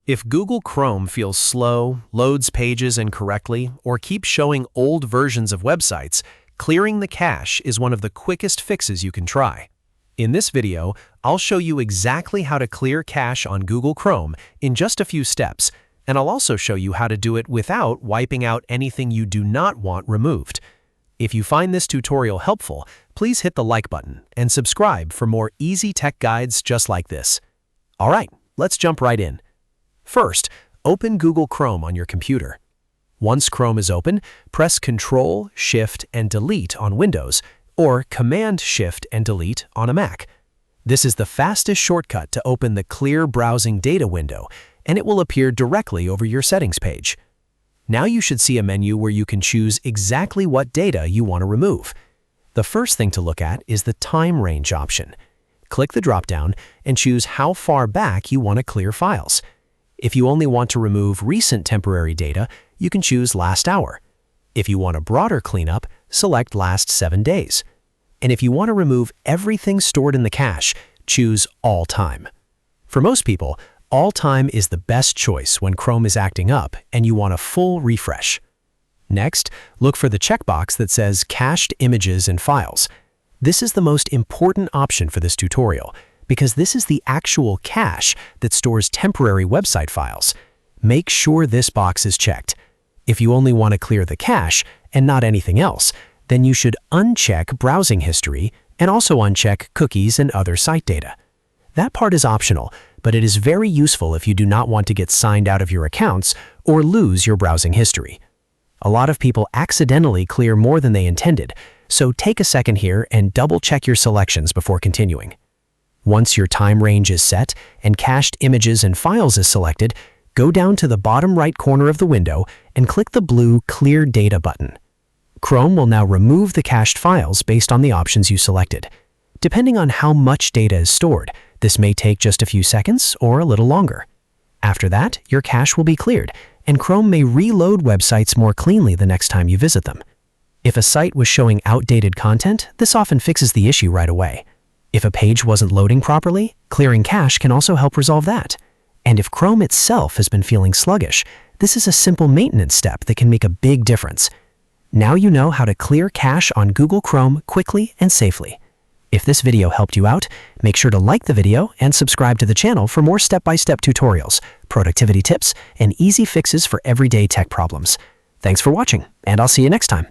If Google Chrome feels slow, loads pages incorrectly, or keeps showing old versions of websites, clearing the cache is one of the quickest fixes you can try. In this video, I'll show you exactly how to clear cache on Google Chrome in just a few steps, and I'll also show you how to do it without wiping out anything you do not want removed. If you find this tutorial helpful, please hit the like button and subscribe for more easy tech guides just like this. All right, let's jump right in. First, open Google Chrome on your computer. Once Chrome is open, press Ctrl, Shift, and Delete on Windows, or Command, Shift, and Delete on a Mac. This is the fastest shortcut to open the Clear Browsing Data window, and it will appear directly over your settings page. Now you should see a menu where you can choose exactly what data you want to remove. The first thing to look at is the Time Range option. Click the drop-down and choose how far back you want to clear files. If you only want to remove recent temporary data, you can choose Last Hour. If you want a broader cleanup, select Last 7 days. And if you want to remove everything stored in the cache, choose All Time. For most people, All Time is the best choice when Chrome is acting up and you want a full refresh. Next, look for the checkbox that says Cached Images and Files. This is the most important option for this tutorial, because this is the actual cache that stores temporary website files. Make sure this box is checked. If you only want to clear the cache and not anything else, then you should uncheck browsing history and also uncheck cookies and other site data. That part is optional, but it is very useful if you do not want to get signed out of your accounts or lose your browsing history. A lot of people accidentally clear more than they intended, so take a second here and double-check your selections before continuing. Once your time range is set and cached images and files is selected, go down to the bottom right corner of the window and click the blue Clear Data button. Chrome will now remove the cached files based on the options you selected. Depending on how much data is stored, this may take just a few seconds or a little longer. After that, your cache will be cleared, and Chrome may reload websites more cleanly the next time you visit them. If a site was showing outdated content, this often fixes the issue right away. If a page wasn't loading properly, clearing cache can also help resolve that. And if Chrome itself has been feeling sluggish, this is a simple maintenance step that can make a big difference. Now you know how to clear cache on Google Chrome quickly and safely. If this video helped you out, make sure to like the video and subscribe to the channel for more step-by-step tutorials, productivity tips, and easy fixes for everyday tech problems. Thanks for watching, and I'll see you next time.